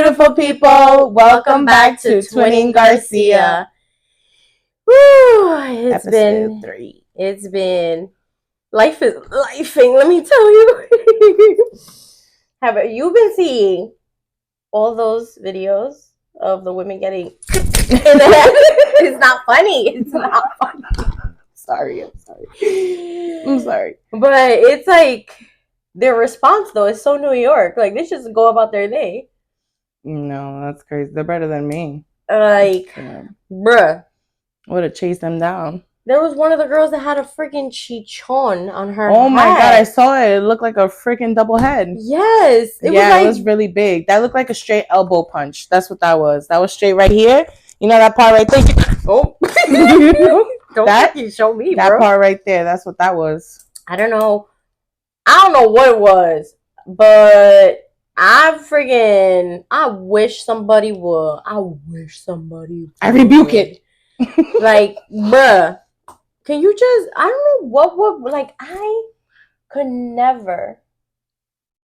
beautiful people. Welcome back to Twinning Garcia. Woo! It's Episode 3. It's been life is lifing. Let me tell you. Have you been seeing all those videos of the women getting in the head? It's not funny. It's not funny. I'm sorry. But it's like their response though is so New York. Like they just go about their day. No, that's crazy. They're better than me. Bruh. Would have chased them down. There was one of the girls that had a freaking chichon on her Oh my head. god, I saw it. It looked like a freaking double head. Yes. It was really big. That looked like a straight elbow punch. That's what that was. That was straight right here. You know that part right there? Oh. Don't you show me, that bro. That part right there. That's what that was. I don't know what it was, but I wish somebody would. I rebuke it. Like, bruh. Can you just, I don't know what would, like, I could never,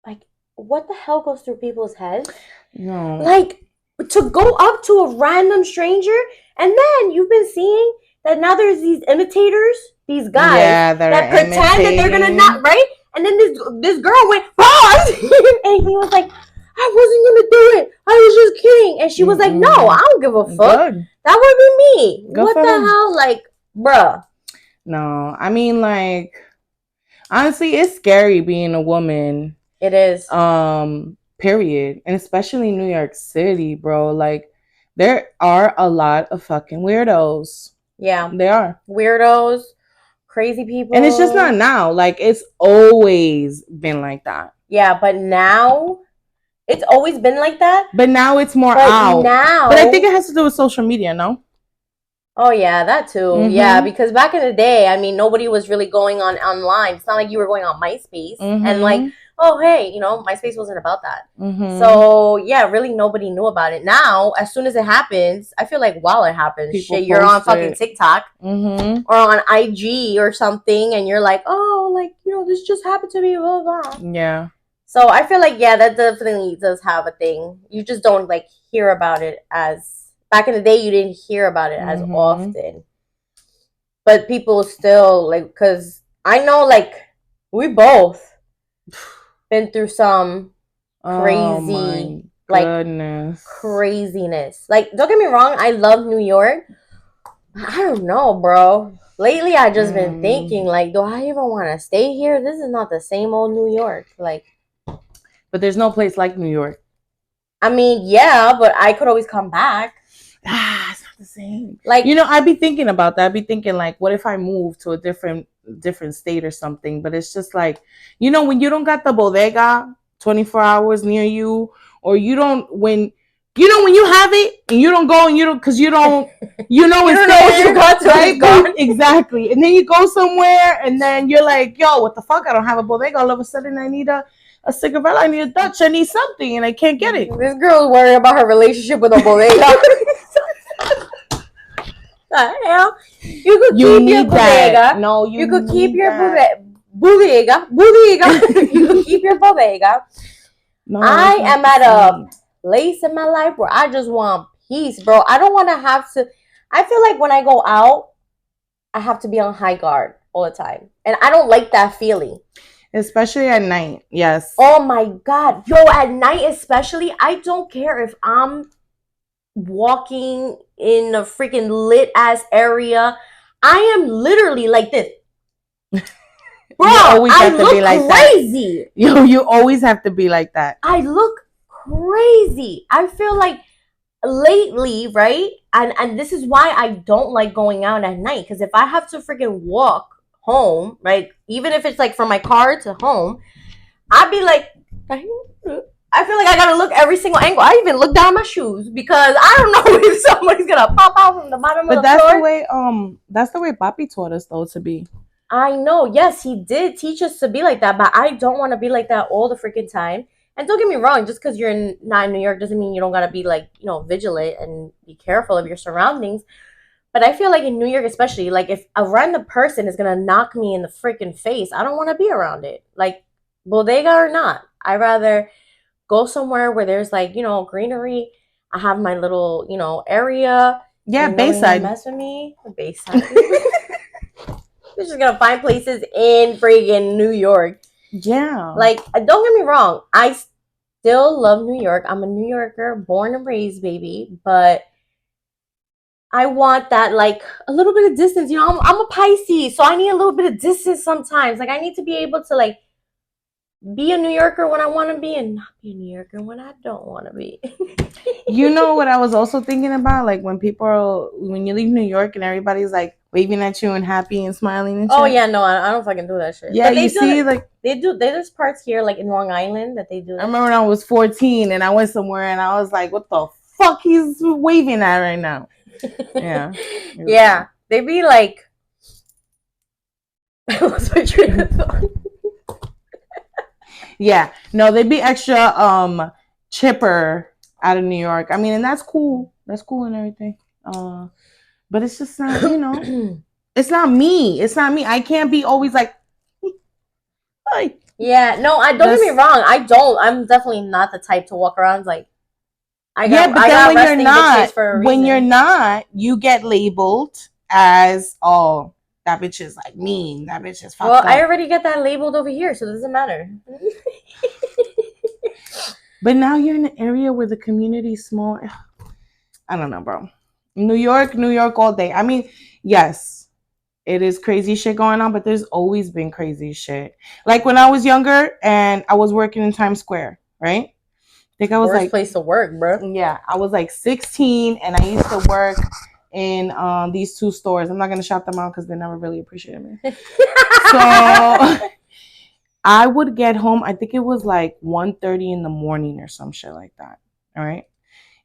like, what the hell goes through people's heads? No. Like, to go up to a random stranger, and then you've been seeing that now there's these imitators, these guys that pretend that they're gonna not, right? And then this girl went, pause! And he was like, I wasn't gonna do it. I was just kidding. And she was like, no, I don't give a fuck. Good. That would be me. What the hell? Like, bruh. No, I mean, like, honestly, it's scary being a woman. It is. Period. And especially New York City, bro. Like, there are a lot of fucking weirdos. Yeah. They are. Weirdos, crazy people. And it's just not now. Like, it's always been like that. Yeah, but now, it's always been like that. But now it's more out. But I think it has to do with social media, no? Oh, yeah, that too. Mm-hmm. Yeah, because back in the day, I mean, nobody was really going online. It's not like you were going on MySpace. Mm-hmm. And like, oh, hey, MySpace wasn't about that. Mm-hmm. So, yeah, really nobody knew about it. Now, as soon as it happens, I feel like while it happens, you're on fucking TikTok or on IG or something. And you're like, oh, like, this just happened to me, blah, blah. Yeah. So I feel like, yeah, that definitely does have a thing. You just don't, like, hear about it as... Back in the day, you didn't hear about it as often. But people still, like, because I know, like, we both been through some crazy, craziness. Like, don't get me wrong, I love New York. I don't know, bro. Lately, I just been thinking, like, do I even want to stay here? This is not the same old New York. Like, but there's no place like New York. I mean, yeah, but I could always come back. It's not the same. Like, I'd be thinking about that. I'd be thinking, like, what if I move to a different state or something? But it's just like, when you don't got the bodega 24 hours near you, or when you have it and you don't go and because you don't it's you don't know what you got to, right? Exactly. And then you go somewhere and then you're like, yo, what the fuck? I don't have a bodega. All of a sudden I need a cigarette, I need a Dutch, I need something, and I can't get it. This girl's worried about her relationship with a bodega. The hell? You could keep your bodega. No, you could keep your bodega. You could keep your bodega. No, I am at a place in my life where I just want peace, bro. I don't want to have to. I feel like when I go out, I have to be on high guard all the time, and I don't like that feeling. Especially at night, yes. Oh my God. Yo, at night especially, I don't care if I'm walking in a freaking lit-ass area. I am literally like this. Bro, I look crazy. You always have to be like that. I look crazy. I feel like lately, right? And this is why I don't like going out at night. Because if I have to freaking walk home, right? Even if it's like from my car to home, I'd be like, I feel like I gotta look every single angle. I even look down my shoes because I don't know if somebody's gonna pop out from the bottom of the floor. That's the way Papi taught us though to be. I know, yes, he did teach us to be like that, but I don't want to be like that all the freaking time. And don't get me wrong, just because you're not in New York doesn't mean you don't gotta be like, vigilant and be careful of your surroundings. But I feel like in New York especially, like if a random person is going to knock me in the freaking face, I don't want to be around it. Like bodega or not. I'd rather go somewhere where there's like, greenery. I have my little, area. Yeah, and nobody Bayside. mess with me. Bayside. We're just gonna find places in friggin' New York. Yeah. Like, don't get me wrong. I still love New York. I'm a New Yorker, born and raised, baby. But I want that, like, a little bit of distance. I'm a Pisces, so I need a little bit of distance sometimes. Like, I need to be able to, like, be a New Yorker when I want to be and not be a New Yorker when I don't want to be. You know what I was also thinking about? Like, when you leave New York and everybody's, like, waving at you and happy and smiling and shit. Oh, yeah, no, I don't fucking do that shit. Yeah, you see, like... There's parts here, like, in Long Island that they do that. I remember when I was 14 and I went somewhere and I was like, what the fuck he's waving at right now? Yeah. Yeah. They be like... What's my train of thought? Yeah. No, they'd be extra chipper out of New York. I mean, and that's cool. That's cool and everything. But it's just not, it's not me. It's not me. I can't be always like, hi. Yeah, no, don't get me wrong. I'm definitely not the type to walk around like, but then when you're not, you get labeled as, oh, that bitch is like mean. That bitch is fucked up. I already get that labeled over here, so it doesn't matter. But now you're in an area where the community is small. I don't know, bro. New York all day. I mean, yes, it is crazy shit going on, but there's always been crazy shit. Like when I was younger and I was working in Times Square, right? I think I was worst place to work, bro. Yeah, I was like 16 and I used to work in these two stores. I'm not going to shout them out because they never really appreciated me. So I would get home, I think it was like 1:30 in the morning or some shit like that. All right.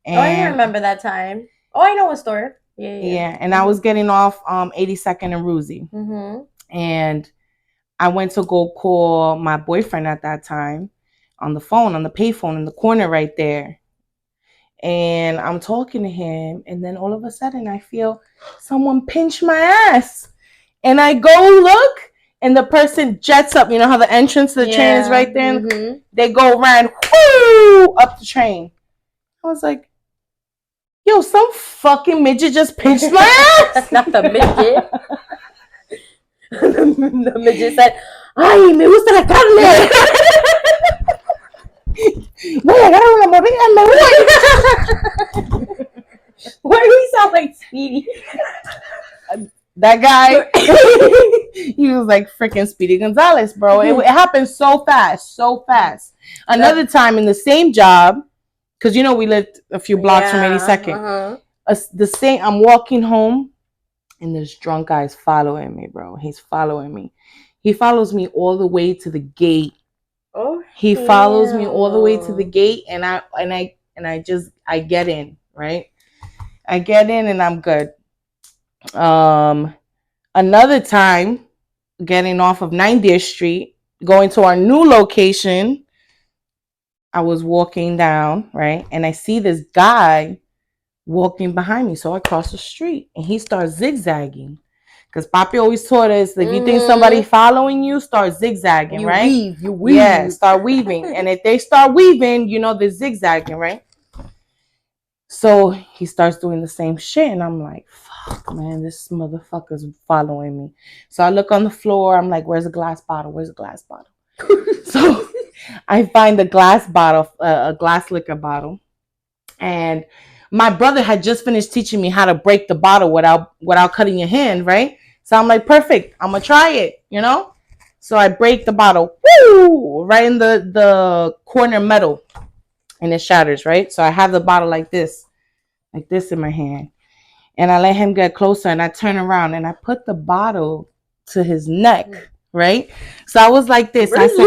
And I remember that time. Oh, I know a store. Yeah. And I was getting off 82nd and Ruzy. Mm-hmm. And I went to go call my boyfriend at that time on the payphone in the corner right there. And I'm talking to him, and then all of a sudden I feel someone pinch my ass. And I go look, and the person jets up. You know how the entrance to the train is right there? Mm-hmm. They go around, whoo, up the train. I was like, yo, some fucking midget just pinched my ass. Not the midget. The midget said, ay, me gusta la carne. Voy a agarrar una mordida y me voy. Why do we sound like Speedy? That guy, he was like freaking Speedy Gonzalez, bro. It happened so fast. Another time in the same job, because we lived a few blocks from 82nd. I'm walking home, and this drunk guy's following me, bro. He's following me. He follows me all the way to the gate. Oh, he follows me all the way to the gate, and I get in, right? I get in and I'm good. Another time, getting off of 90th Street, going to our new location, I was walking down, right? And I see this guy walking behind me. So I cross the street and he starts zigzagging. Because Papi always taught us, if you think somebody following you, start zigzagging, right? You weave. Yeah, start weaving. And if they start weaving, they're zigzagging, right? So he starts doing the same shit. And I'm like, fuck, man, this motherfucker's following me. So I look on the floor. I'm like, where's a glass bottle? So I find a glass bottle, a glass liquor bottle. And my brother had just finished teaching me how to break the bottle without cutting your hand, right? So I'm like, perfect. I'm going to try it, So I break the bottle, woo, right in the corner metal. And it shatters, right? So I have the bottle like this in my hand. And I let him get closer and I turn around and I put the bottle to his neck, right? So I was like this. I said,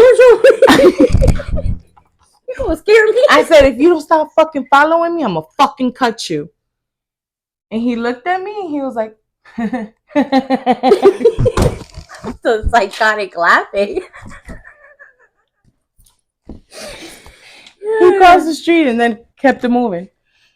you scared me. I said, if you don't stop fucking following me, I'm gonna fucking cut you. And he looked at me and he was like, so psychotic laughing. He crossed the street and then kept it moving.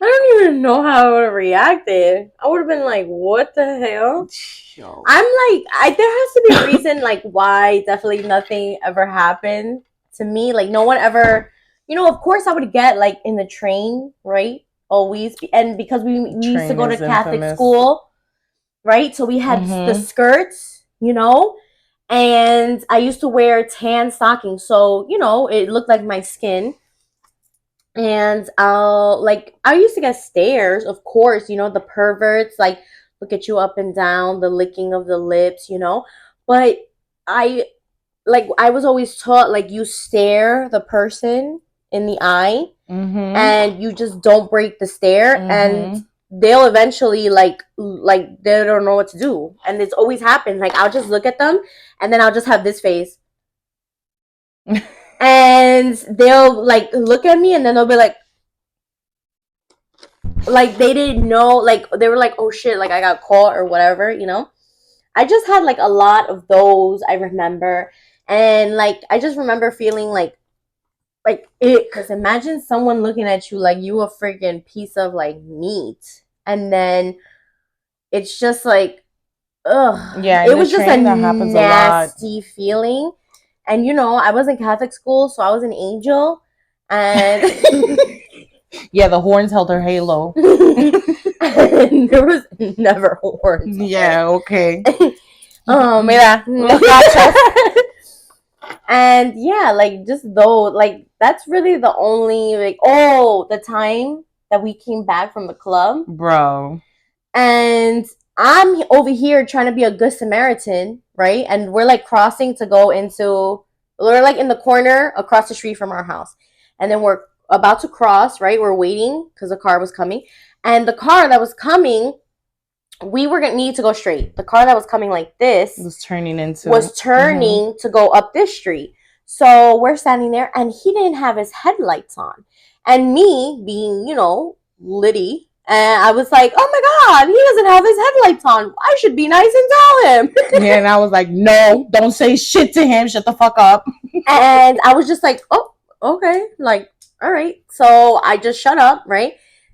I don't even know how I would have reacted. I would have been like, what the hell? Yo. I'm like, there has to be a reason, like, why definitely nothing ever happened to me. Like, no one ever Of course I would get like in the train, right? Always. And because we used to go to Catholic school, right? So we had the skirts, and I used to wear tan stockings. So, it looked like my skin. And I used to get stares, of course, the perverts, like, look at you up and down, the licking of the lips, But I I was always taught, like, you stare the person in the eye, and you just don't break the stare, and they'll eventually like they don't know what to do, and it's always happened. Like, I'll just look at them, and then I'll just have this face, and they'll like look at me, and then they'll be like they didn't know, like they were like, oh shit, like I got caught or whatever. I just had like a lot of those, I remember. And like I just remember feeling like it, because imagine someone looking at you like you a freaking piece of like meat, and then it's just like, ugh. Yeah, it was just a nasty feeling. And I was in Catholic school, so I was an angel, and yeah, the horns held her halo. And there was never horns. Yeah, okay. Mira, and yeah, like, just though, like, that's really the only, like, the time that we came back from the club, bro, and I'm over here trying to be a good Samaritan, right? And we're like crossing to go into, we're like in the corner across the street from our house, and then we're about to cross, right? We're waiting because the car was coming, and the car that was coming, we were gonna need to go straight. The car that was coming like this was turning to go up this street. So we're standing there, and he didn't have his headlights on. And me being, Liddy, and I was like, oh my God, he doesn't have his headlights on. I should be nice and tell him. Yeah, and I was like, no, don't say shit to him. Shut the fuck up. And I was just like, oh, okay. Like, all right. So I just shut up, right?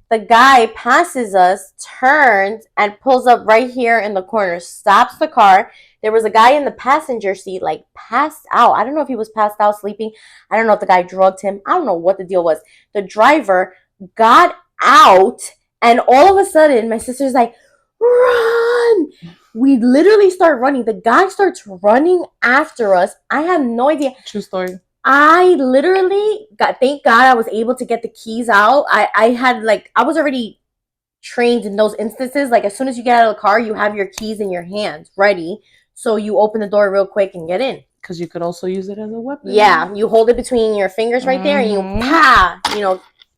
The guy passes us, turns, and pulls up right here in the corner, stops the car. There was a guy in the passenger seat, like, passed out. I don't know if he was passed out, sleeping. I don't know if the guy drugged him. I don't know what the deal was. The driver got out, and all of a sudden, my sister's like, run! We literally start running. The guy starts running after us. I have no idea. True story. I literally thank God I was able to get the keys out. I had I was already trained in those instances. Like, as soon as you get out of the car, you have your keys in your hands ready. So you open the door real quick and get in. Because you could also use it as a weapon. Yeah, you hold it between your fingers right there, and you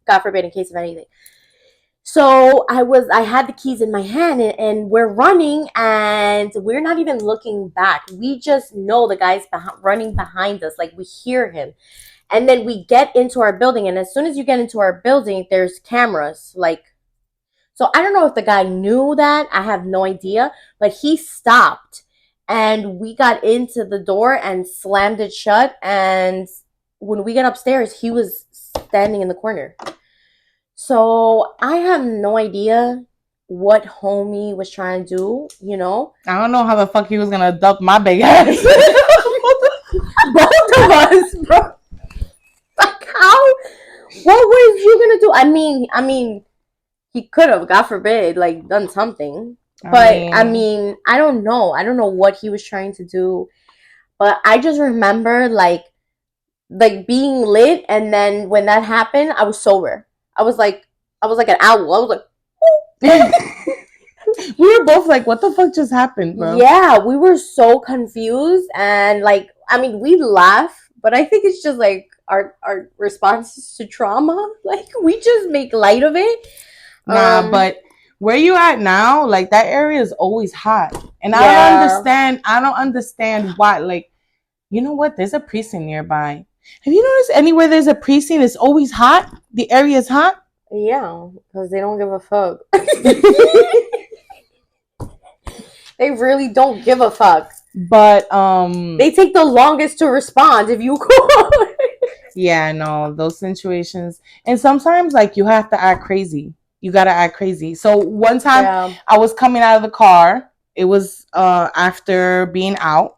God forbid, in case of anything. So I had the keys in my hand, and we're running, and we're not even looking back. We just know the guy's running behind us. Like, we hear him. And then we get into our building, and as soon as you get into our building, there's cameras. So I don't know if the guy knew that. I have no idea. But he stopped, and we got into the door and slammed it shut. And when we got upstairs, he was standing in the corner. So I have no idea what homie was trying to do, I don't know how the fuck he was gonna dump my big ass. Both of us, bro. Like, how? What was you gonna do? I mean, he could have, God forbid, like, done something. But I mean, I don't know. I don't know what he was trying to do. But I just remember like being lit, and then when that happened, I was sober. I was like an owl. I was like, we were both like, what the fuck just happened, bro? Yeah, we were so confused, and we laugh, but I think it's just like our responses to trauma. Like, we just make light of it. Nah, but where you at now, like, that area is always hot, and I don't understand why. Like, you know what? There's a precinct nearby. Have you noticed anywhere there's a precinct, it's always hot? The area is hot? Yeah, because they don't give a fuck. They really don't give a fuck. But they take the longest to respond if you call. Yeah, no, those situations. And sometimes, like, you have to act crazy. You gotta act crazy. So one time I was coming out of the car. It was after being out.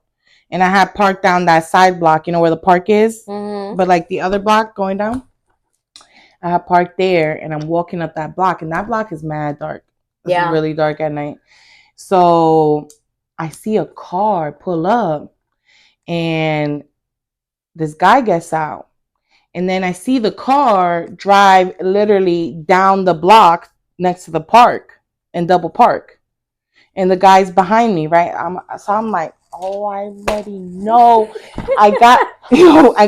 And I had parked down that side block, where the park is, but like the other block going down. I had parked there, and I'm walking up that block, and that block is mad dark. It's really dark at night. So I see a car pull up, and this guy gets out. And then I see the car drive literally down the block next to the park and double park. And the guy's behind me, right? I'm like, oh, I already know. I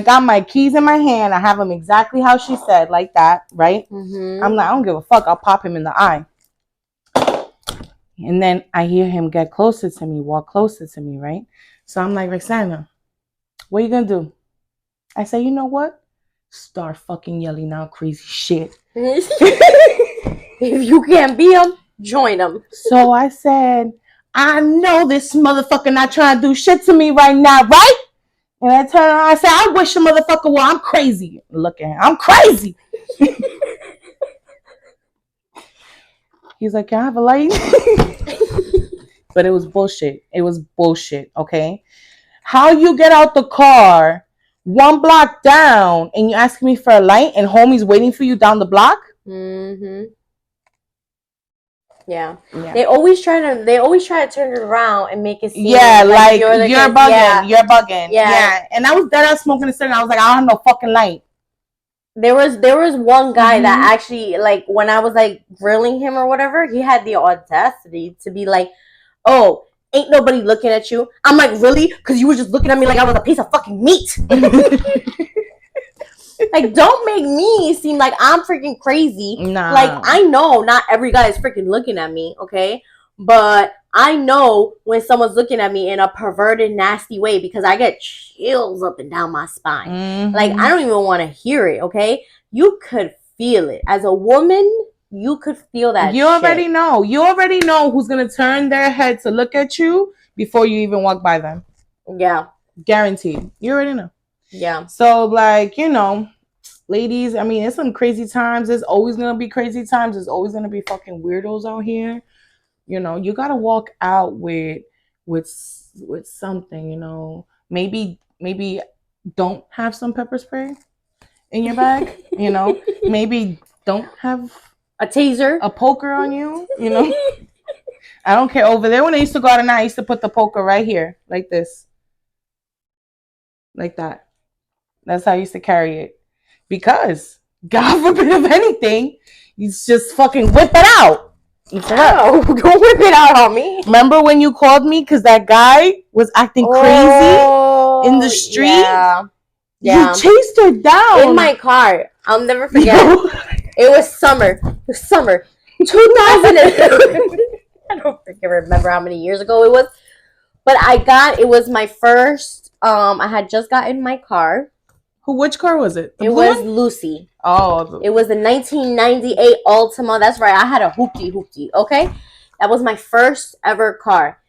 got my keys in my hand. I have them exactly how she said, like that, right? Mm-hmm. I'm like, I don't give a fuck. I'll pop him in the eye. And then I hear him get closer to me, walk closer to me, right? So I'm like, Roxana, what are you gonna do? I say, you know what? Start fucking yelling out crazy shit. If you can't be him, join him. So I said, I know this motherfucker not trying to do shit to me right now, right? And I turned around, I said, I wish a motherfucker well, I'm crazy. Look at him, I'm crazy. He's like, can I have a light? But it was bullshit. It was bullshit, okay? How you get out the car 1 block down and you ask me for a light and homie's waiting for you down the block? Mm-hmm. Yeah. They always try to turn it around and make it seem like you're bugging. Yeah. You're bugging. Yeah. And I was dead out smoking a cigarette. I was like, I don't have no fucking light. There was one guy that actually, like, when I was like grilling him or whatever, he had the audacity to be like, oh, ain't nobody looking at you. I'm like, really? Because you were just looking at me like I was a piece of fucking meat. Like, don't make me seem like I'm freaking crazy. Nah. Like, I know not every guy is freaking looking at me, okay? But I know when someone's looking at me in a perverted, nasty way because I get chills up and down my spine. Mm-hmm. Like, I don't even want to hear it, okay? You could feel it. As a woman, you could feel that You already know. You already know who's going to turn their head to look at you before you even walk by them. Yeah. Guaranteed. You already know. Yeah. So, like, you know, ladies, I mean, it's some crazy times. There's always going to be crazy times. There's always going to be fucking weirdos out here. You know, you got to walk out with something, you know. Maybe don't have some pepper spray in your bag, you know. Maybe don't have a taser, a poker on you, you know. I don't care. Over there when I used to go out at night, I used to put the poker right here, like this. Like that. That's how I used to carry it. Because, God forbid if anything, you just fucking whip it out. No, don't whip it out on me. Remember when you called me because that guy was acting crazy in the street? Yeah. You chased her down. In my car. I'll never forget. It was summer. It was summer. 2000. I don't freaking remember how many years ago it was. But it was my first, I had just gotten my car. Which car was it? It was Lucy. Oh. It was a 1998 Altima. That's right. I had a hoopty. Okay? That was my first ever car.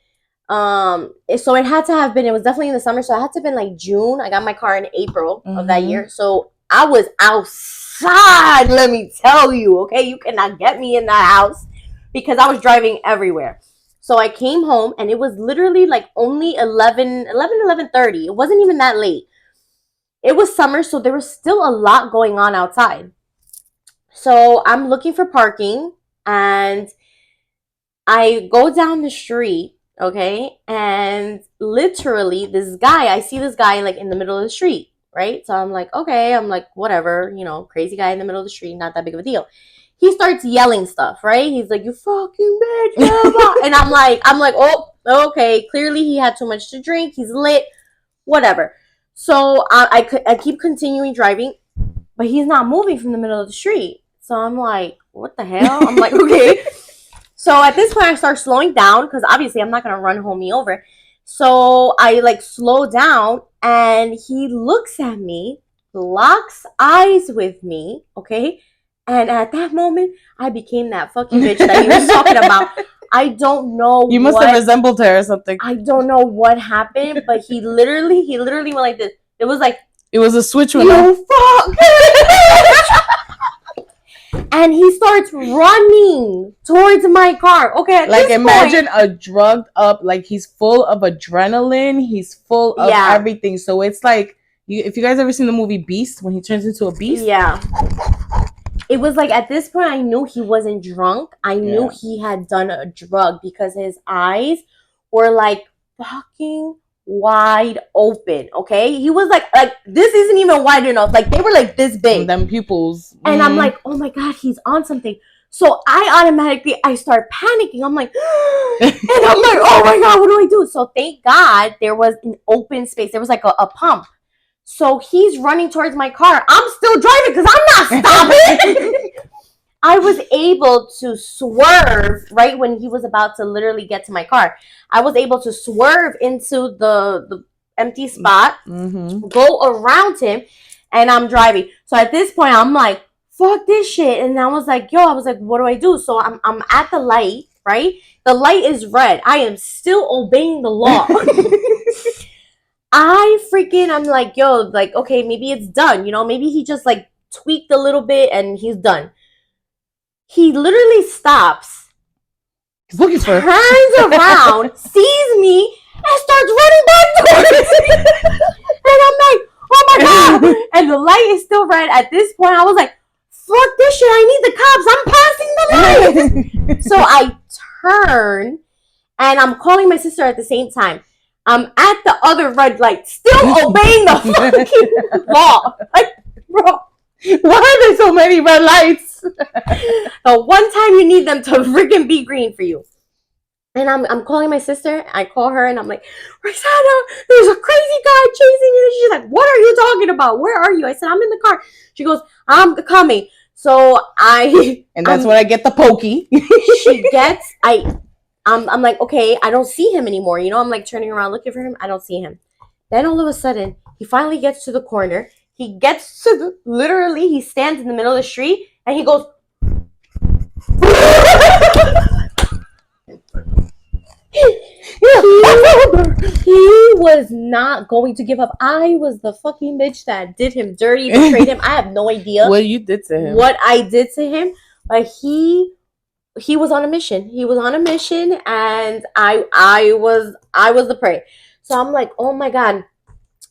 So it had to have been, it was definitely in the summer. So it had to have been like June. I got my car in April of that year. So I was outside, let me tell you. Okay? You cannot get me in that house because I was driving everywhere. So I came home and it was literally like only 11:30. It wasn't even that late. It was summer, so there was still a lot going on outside. So I'm looking for parking, and I go down the street, okay? And literally, I see this guy like in the middle of the street, right? So I'm like, okay, whatever, you know, crazy guy in the middle of the street, not that big of a deal. He starts yelling stuff, right? He's like, you fucking bitch. And I'm like, oh, okay. Clearly, he had too much to drink. He's lit, whatever. So I keep continuing driving, but he's not moving from the middle of the street. So I'm like, what the hell? I'm like, okay. So at this point, I start slowing down because obviously I'm not going to run homie over. So I like slow down and he looks at me, locks eyes with me, okay? And at that moment, I became that fucking bitch that he was talking about. I don't know. You must have resembled her or something. I don't know what happened, but he literally went like this. It was like, it was a switch when you fuck. And he starts running towards my car. Okay, like imagine a drugged up, like he's full of adrenaline. He's full of everything. So it's like, if you guys ever seen the movie Beast, when he turns into a beast. Yeah. it was like at this point I knew he wasn't drunk. I knew he had done a drug because his eyes were like fucking wide open. Okay, he was like this isn't even wide enough. Like they were like this big. Them pupils. And I'm like, oh my god, he's on something. So I start panicking. I'm like, and I'm like, oh my god, what do I do? So thank God there was an open space. There was like a pump. So he's running towards my car. I'm still driving because I'm not stopping. I was able to swerve right when he was about to literally get to my car. I was able to swerve into the empty spot, go around him, and I'm driving. So at this point, I'm like, fuck this shit. And I was like, what do I do? So I'm at the light, right? The light is red. I am still obeying the law. I'm like, like, okay, maybe it's done. You know, maybe he just like tweaked a little bit and he's done. He literally stops, he's looking for turns around, sees me, and starts running back towards me. And I'm like, oh my god. And the light is still red. At this point, I was like, fuck this shit. I need the cops. I'm passing the light. So I turn and I'm calling my sister at the same time. I'm at the other red light, still obeying the fucking law. Like, bro, why are there so many red lights? The one time you need them to freaking be green for you. And I'm calling my sister. I call her and I'm like, Roxana, there's a crazy guy chasing you. And she's like, what are you talking about? Where are you? I said, I'm in the car. She goes, I'm coming. So and that's when I get the pokey. I'm like, okay, I don't see him anymore. You know, I'm like turning around looking for him. I don't see him. Then all of a sudden, he finally gets to the corner. He gets to literally, he stands in the middle of the street and he goes. He was not going to give up. I was the fucking bitch that did him dirty, betrayed him. I have no idea what you did to him. What I did to him, but he was on a mission. He was on a mission, and I was the prey. So I'm like, oh my god.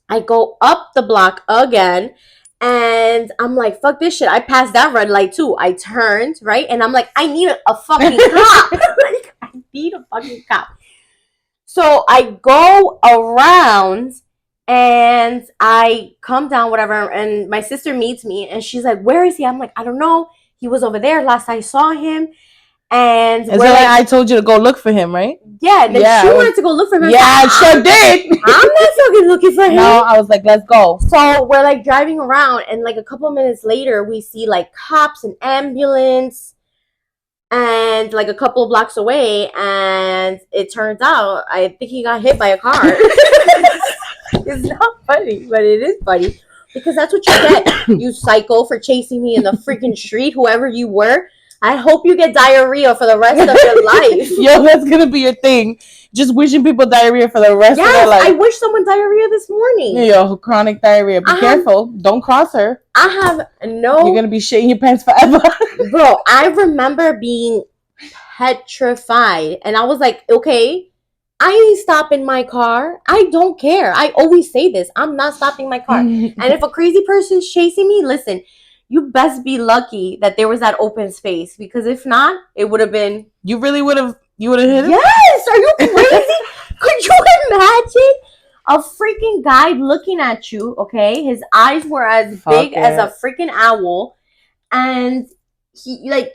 I go up the block again, and I'm like, fuck this shit. I passed that red light too. I turned, right? And I'm like, I need a fucking cop. Like, I need a fucking cop. So I go around and I come down, whatever, and my sister meets me and she's like, where is he? I'm like, I don't know. He was over there last I saw him. And so like, I told you to go look for him, right? Yeah, then she wanted to go look for him. Yeah, I sure did. I'm not fucking looking for him. No, I was like, let's go. So we're like driving around, and like a couple minutes later, we see like cops and ambulance, and like a couple of blocks away, and it turns out I think he got hit by a car. It's not funny, but it is funny because that's what you get, you psycho, for chasing me in the freaking street, whoever you were. I hope you get diarrhea for the rest of your life. Yo, that's gonna be your thing. Just wishing people diarrhea for the rest of their life. I wish someone diarrhea this morning. Yo, chronic diarrhea. Be careful. Don't cross her. You're gonna be shitting your pants forever. Bro, I remember being petrified. And I was like, okay, I ain't stopping my car. I don't care. I always say this. I'm not stopping my car. And if a crazy person's chasing me, listen, you best be lucky that there was that open space, because if not, it would have been. You really would have. You would have hit him. Yes. Are you crazy? Could you imagine a freaking guy looking at you? Okay, his eyes were as big as a freaking owl, and it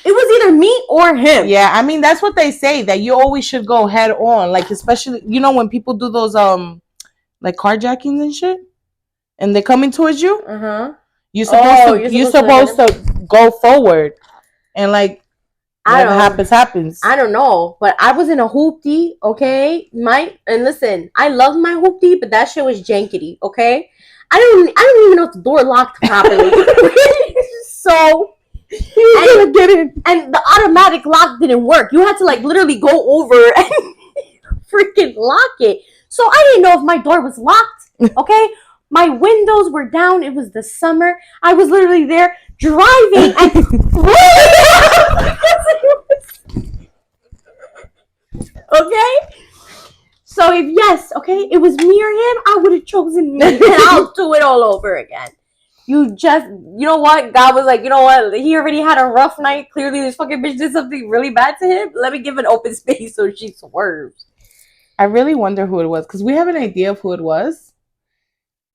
was either me or him. Yeah, I mean that's what they say, that you always should go head on, like especially when people do those like carjackings and shit, and they're coming towards you. You're supposed to go forward, and like whatever happens. I don't know, but I was in a hoopty, okay? And listen, I love my hoopty, but that shit was jankety, okay? I don't even know if the door locked properly. So gonna get in, and the automatic lock didn't work. You had to like literally go over and freaking lock it. So I didn't know if my door was locked, okay? My windows were down. It was the summer. I was literally there driving and okay? So if it was me or him, I would have chosen me, and I'll do it all over again. You know what? God was like, you know what? He already had a rough night. Clearly, this fucking bitch did something really bad to him. Let me give an open space so she swerves. I really wonder who it was because we have an idea of who it was,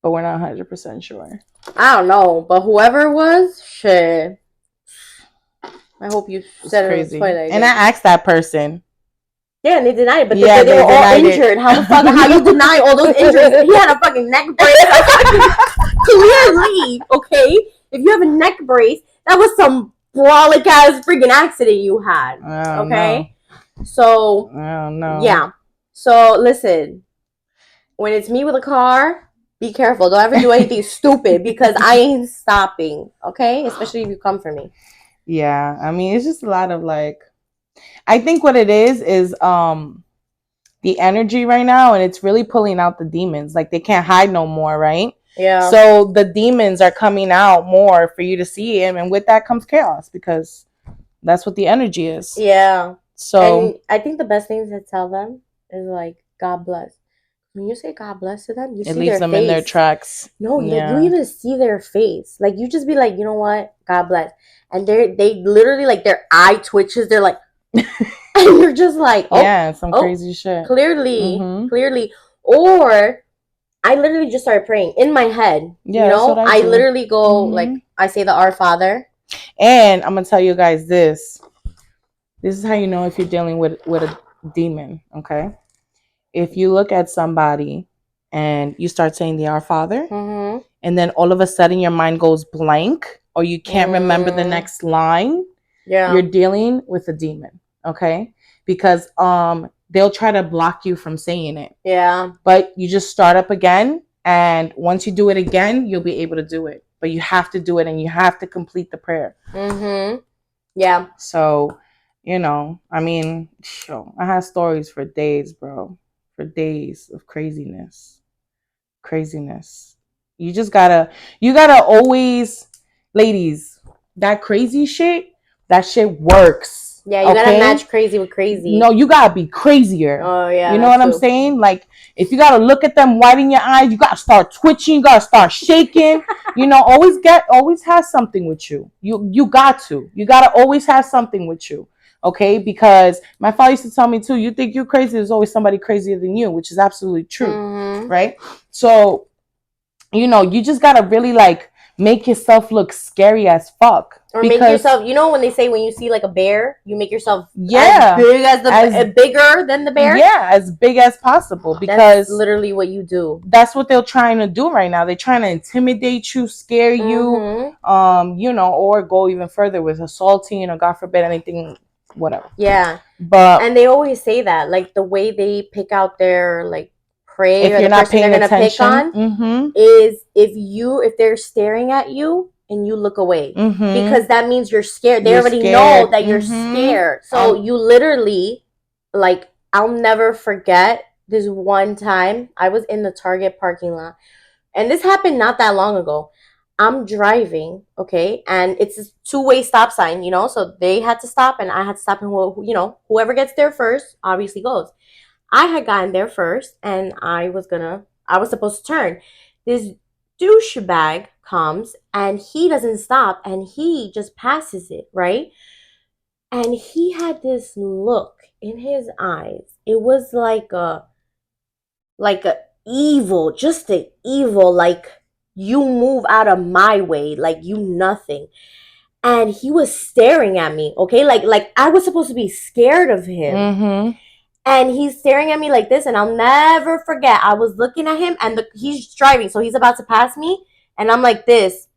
but we're not 100% sure. I don't know, but whoever it was, shit. I hope you said it in the toilet. And I asked that person. Yeah, and they denied it, but they were all injured. How the fuck? How you deny all those injuries? He had a fucking neck brace. Clearly, okay. If you have a neck brace, that was some brolic ass freaking accident you had. Okay. So I don't know. Yeah. So listen, when it's me with a car, be careful. Don't ever do anything stupid because I ain't stopping. Okay, especially if you come for me. Yeah, I mean it's just a lot of like. I think what it is the energy right now, and it's really pulling out the demons. Like they can't hide no more, right? Yeah. So the demons are coming out more for you to see him, and with that comes chaos because that's what the energy is. Yeah. So and I think the best thing to tell them is like God bless. When you say God bless to them, you see leaves their them face. in their tracks. No, like you even see their face. Like you just be like, you know what, God bless, and they literally like their eye twitches. They're like, and you're just like, oh, yeah, some crazy shit. Clearly, or I literally just started praying in my head. Yeah, you know, that's what I do. literally go like I say the Our Father, and I'm gonna tell you guys this. This is how you know if you're dealing with a demon. Okay, if you look at somebody and you start saying the Our Father, and then all of a sudden your mind goes blank or you can't remember the next line, you're dealing with a demon. Okay, because they'll try to block you from saying it. Yeah, but you just start up again, and once you do it again, you'll be able to do it. But you have to do it, and you have to complete the prayer. Yeah. So, I mean, I have stories for days, bro. For days of craziness. You gotta always, ladies, that crazy shit, that shit works. Yeah, you gotta match crazy with crazy. No, you gotta be crazier. Oh yeah. You know what I'm saying? Like if you gotta look at them white in your eyes, you gotta start twitching, you gotta start shaking. Always have something with you. You gotta always have something with you. Okay, because my father used to tell me too, you think you're crazy, there's always somebody crazier than you, which is absolutely true. Right? So, you just gotta really like make yourself look scary as fuck. Or make yourself, when they say when you see like a bear, you make yourself as big as bigger than the bear. Yeah, as big as possible, because that's literally what you do. That's what they're trying to do right now. They're trying to intimidate you, scare you, or go even further with assaulting or God forbid anything, whatever. Yeah. And they always say that, like the way they pick out their like prey if or you're the not person paying they're gonna attention, pick on is if they're staring at you and you look away, because that means you're scared. They already know that you're scared. So you literally, like, I'll never forget this one time I was in the Target parking lot, and this happened not that long ago. I'm driving, okay, and it's a two-way stop sign, so they had to stop and I had to stop, and whoever gets there first obviously goes. I had gotten there first and I was supposed to turn. This douchebag comes and he doesn't stop and he just passes it, right? And he had this look in his eyes. It was like a evil, just an evil, like, you move out of my way, like you nothing. And he was staring at me, okay? Like I was supposed to be scared of him. And he's staring at me like this, and I'll never forget. I was looking at him, and he's driving, so he's about to pass me, and I'm like this.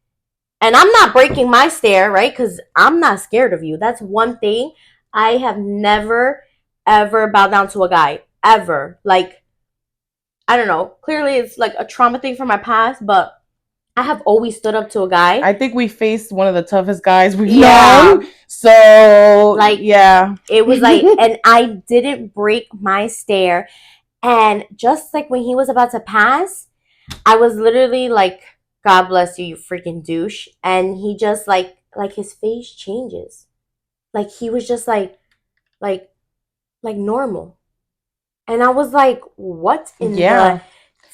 And I'm not breaking my stare, right? Because I'm not scared of you. That's one thing. I have never, ever bowed down to a guy. Ever. Like, I don't know. Clearly, it's like a trauma thing from my past, but I have always stood up to a guy. I think we faced one of the toughest guys we've known. So, like, yeah. It was like, and I didn't break my stare. And just like when he was about to pass, I was literally like, God bless you, you freaking douche. And he just like his face changes. Like he was just like normal. And I was like, what in the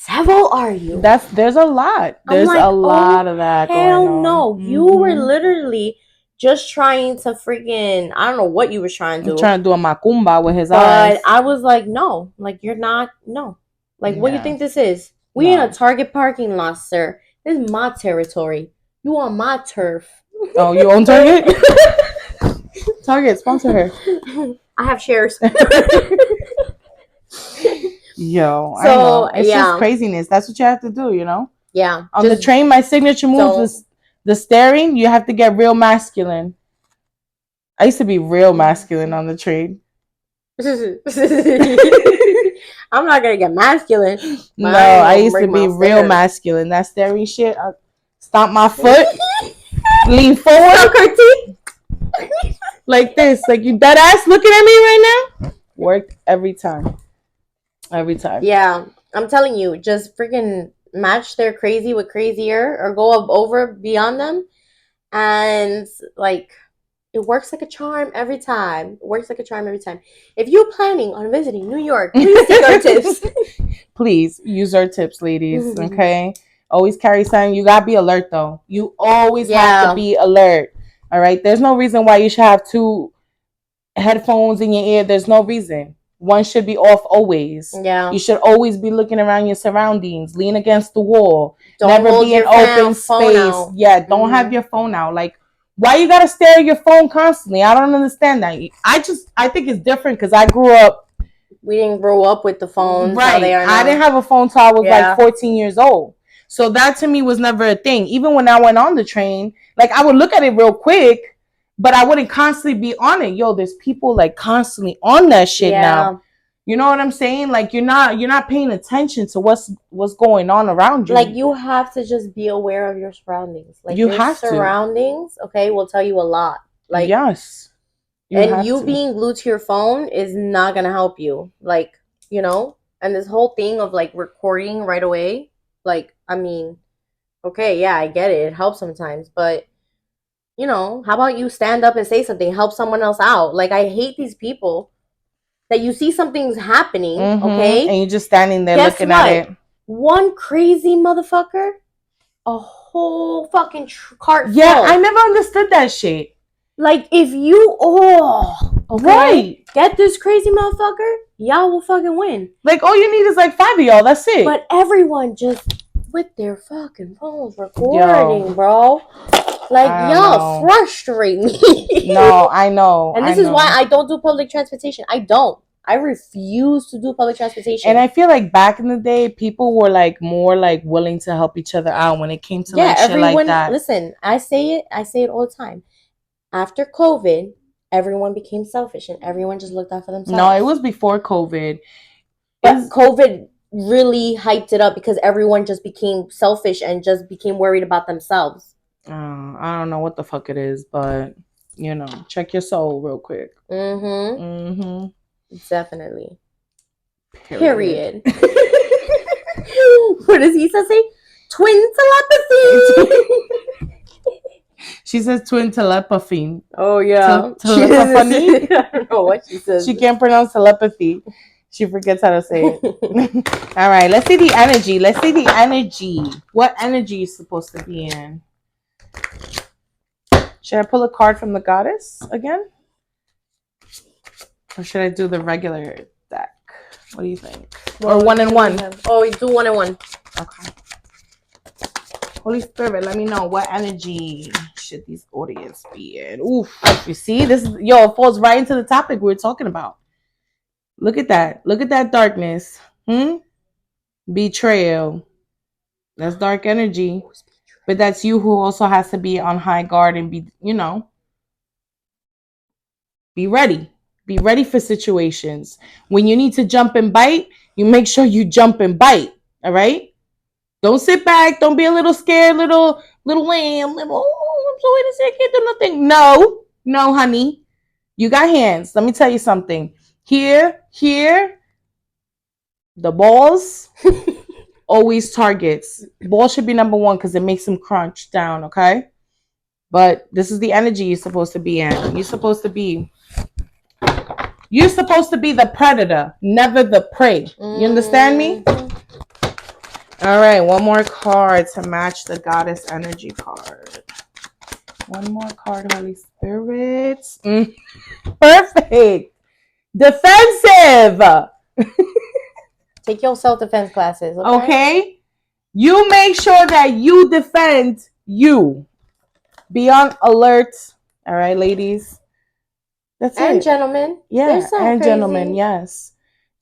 civil are you? There's a lot. There's a lot of that going on. Hell no. You were literally just trying to freaking, I don't know what you were trying to do. Trying to do a macumba with his eyes. But I was like, no. Like, you're not, no. Like, what do you think this is? We in a Target parking lot, sir. This is my territory. You on my turf. Oh, you own Target? Target, sponsor her. I have shares. Yo, I know. It's just craziness. That's what you have to do, you know? Yeah. On the train, my signature move is the staring. You have to get real masculine. I used to be real masculine on the train. I'm not going to get masculine. No, I used to be real masculine. That staring shit. I stomp my foot. Lean forward. Like this. Like, you dead ass looking at me right now? Worked every time. Every time. Yeah. I'm telling you, just freaking match their crazy with crazier or go up over beyond them. And, like, it works like a charm every time. It works like a charm every time. If you're planning on visiting New York, please take our tips. Please use our tips, ladies. Okay? Always carry something. You gotta be alert, though. You always have to be alert. All right? There's no reason why you should have 2 headphones in your ear. There's no reason. One should be off always. Yeah. You should always be looking around your surroundings. Lean against the wall. Don't Never be in open space. Yeah, don't have your phone out. Like, why you gotta stare at your phone constantly? I don't understand that. I think it's different because I grew up. We didn't grow up with the phones. Right. How they are now. I didn't have a phone till I was like 14 years old. So that to me was never a thing. Even when I went on the train, like I would look at it real quick, but I wouldn't constantly be on it. Yo, there's people like constantly on that shit now. You know what I'm saying? Like you're not paying attention to what's going on around you. Like you have to just be aware of your surroundings. Like you your have surroundings, okay, will tell you a lot. Like yes. You being glued to your phone is not gonna help you. Like, you know, and this whole thing of like recording right away, like, I mean, okay, yeah, I get it. It helps sometimes, but you know, how about you stand up and say something, help someone else out? Like, I hate these people that you see something's happening, okay? And you're just standing there looking at it. One crazy motherfucker, a whole fucking cart full. Yeah, I never understood that shit. Like, if you, right, get this crazy motherfucker, y'all will fucking win. Like, all you need is like 5 of y'all, that's it. But everyone just with their fucking phones recording, bro. Like, y'all frustrate me. No, I know. And this is why I don't do public transportation. I don't. I refuse to do public transportation. And I feel like back in the day, people were like more like willing to help each other out when it came to like shit like that. Listen, I say it all the time. After COVID, everyone became selfish and everyone just looked out for themselves. No, it was before COVID. But COVID really hyped it up because everyone just became selfish and just became worried about themselves. I don't know what the fuck it is, but you know, check your soul real quick. Definitely. Period. What does he say? Twin telepathy. She says twin telepathy. Oh yeah. Telepathy. I don't know what she says. She can't pronounce telepathy. She forgets how to say it. All right, let's see the energy. What energy is supposed to be in? Should I pull a card from the goddess again? Or should I do the regular deck? What do you think? Or 1 and 1? Oh, you do 1 and 1. Okay. Holy Spirit, let me know what energy should these audience be in. Oof. You see? It falls right into the topic we were talking about. Look at that. Look at that darkness. Betrayal. That's dark energy. But that's you who also has to be on high guard and be, you know, be ready. Be ready for situations. When you need to jump and bite, you make sure you jump and bite. All right? Don't sit back. Don't be a little scared, little lamb. I'm so innocent. I can't do nothing. No, honey. You got hands. Let me tell you something. Here, the balls, always targets. Ball should be number 1 because it makes them crunch down, okay? But this is the energy you're supposed to be in. You're supposed to be the predator, never the prey. You understand me? All right, one more card to match the goddess energy card. One more card, Holy Spirit. Perfect. Defensive. Take your self-defense classes, Okay? You make sure that you defend you. Be on alert. All right, ladies. That's and it. gentlemen. Yeah, and crazy. gentlemen, yes.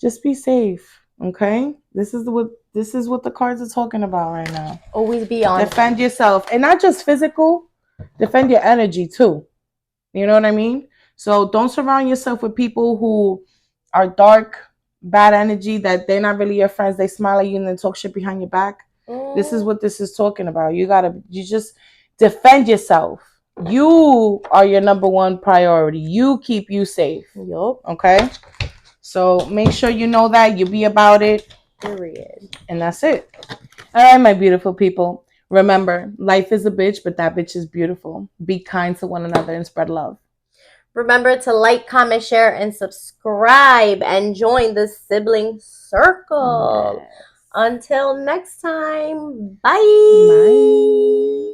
Just be safe. Okay? This is what the cards are talking about right now. Always be on. Defend yourself. And not just physical, defend your energy too. You know what I mean? So don't surround yourself with people who are dark, bad energy, that they're not really your friends. They smile at you and then talk shit behind your back. This is what this is talking about. You just defend yourself. You are your number one priority. You keep you safe. Yup. Okay? So make sure you know that. You be about it. Period. And that's it. All right, my beautiful people. Remember, life is a bitch, but that bitch is beautiful. Be kind to one another and spread love. Remember to like, comment, share, and subscribe, and join the sibling circle. Yes. Until next time, bye. Bye.